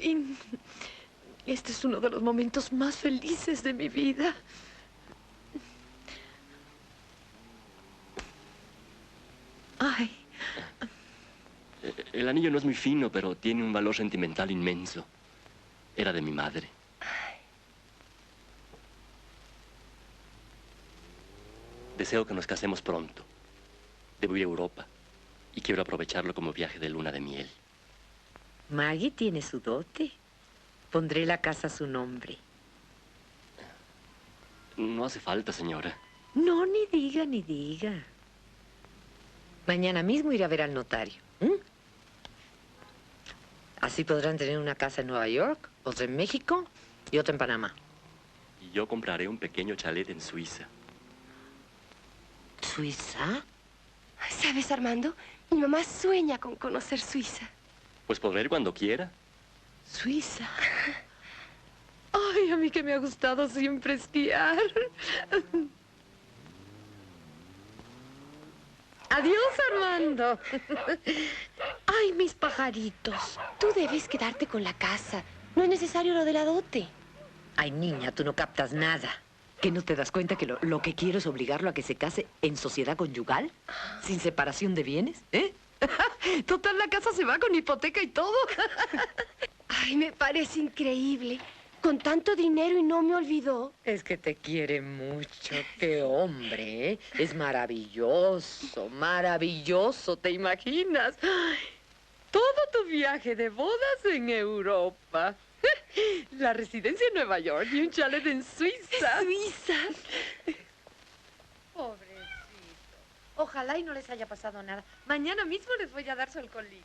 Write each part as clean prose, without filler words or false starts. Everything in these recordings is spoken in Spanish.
fin. Este es uno de los momentos más felices de mi vida. Ay. El anillo no es muy fino, pero tiene un valor sentimental inmenso. Era de mi madre. Deseo que nos casemos pronto. Debo ir a Europa y quiero aprovecharlo como viaje de luna de miel. Maggie tiene su dote. Pondré la casa a su nombre. No hace falta, señora. No, ni diga, ni diga. Mañana mismo iré a ver al notario. Así podrán tener una casa en Nueva York, otra en México y otra en Panamá. Y yo compraré un pequeño chalet en Suiza. ¿Suiza? ¿Sabes, Armando? Mi mamá sueña con conocer Suiza. Pues podré ir cuando quiera. Suiza. Ay, a mí que me ha gustado siempre esquiar. Adiós, Armando. Ay, mis pajaritos. Tú debes quedarte con la casa. No es necesario lo de la dote. Ay, niña, tú no captas nada. ¿Que no te das cuenta que lo que quiero es obligarlo a que se case en sociedad conyugal? Sin separación de bienes, ¿eh? Total, la casa se va con hipoteca y todo. Ay, me parece increíble. Con tanto dinero y no me olvidó. Es que te quiere mucho, qué hombre, ¿eh? Es maravilloso, maravilloso, ¿te imaginas? Ay, todo tu viaje de bodas en Europa. La residencia en Nueva York y un chalet en Suiza. ¿Suiza? Pobrecito. Ojalá y no les haya pasado nada. Mañana mismo les voy a dar su alcoholito.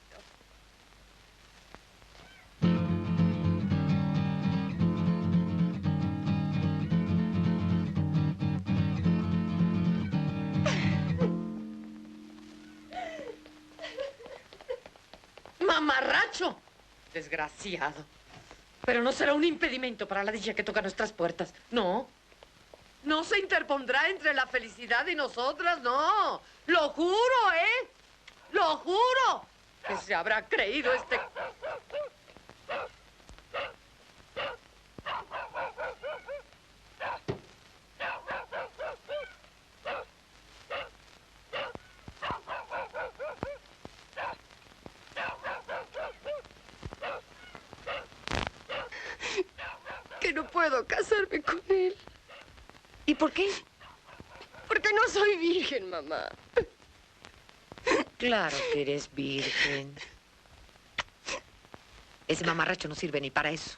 ¡Mamarracho! Desgraciado. Pero no será un impedimento para la dicha que toca nuestras puertas. No. No se interpondrá entre la felicidad y nosotras, no. Lo juro, ¿eh? Lo juro. Que se habrá creído este... Que no puedo casarme con él. ¿Y por qué? Porque no soy virgen, mamá. Claro que eres virgen. Ese mamarracho no sirve ni para eso.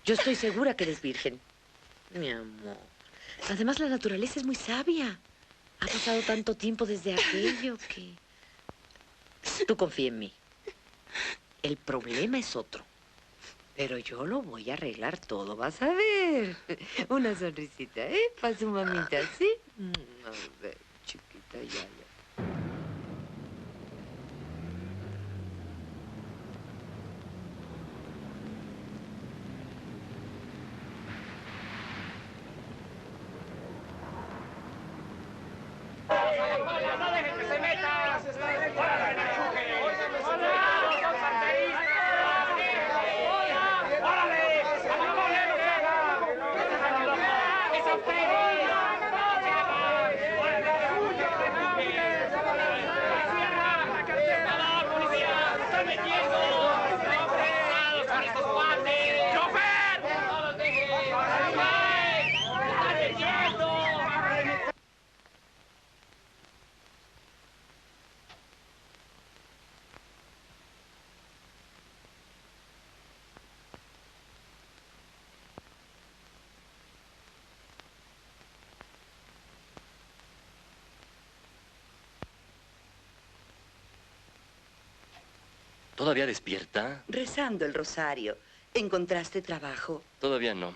Yo estoy segura que eres virgen. Mi amor. Además, la naturaleza es muy sabia. Ha pasado tanto tiempo desde aquello que... Tú confía en mí. El problema es otro. Pero yo lo voy a arreglar todo, vas a ver. Una sonrisita, ¿eh? Para su mamita, ¿sí? A ver, chiquita, ya. ¡No dejen que se meta! ¿Todavía despierta? Rezando el rosario. ¿Encontraste trabajo? Todavía no.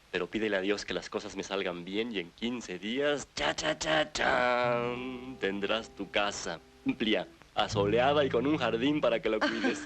Pero pídele a Dios que las cosas me salgan bien y en 15 días, cha, tendrás tu casa amplia, asoleada y con un jardín para que lo cuides.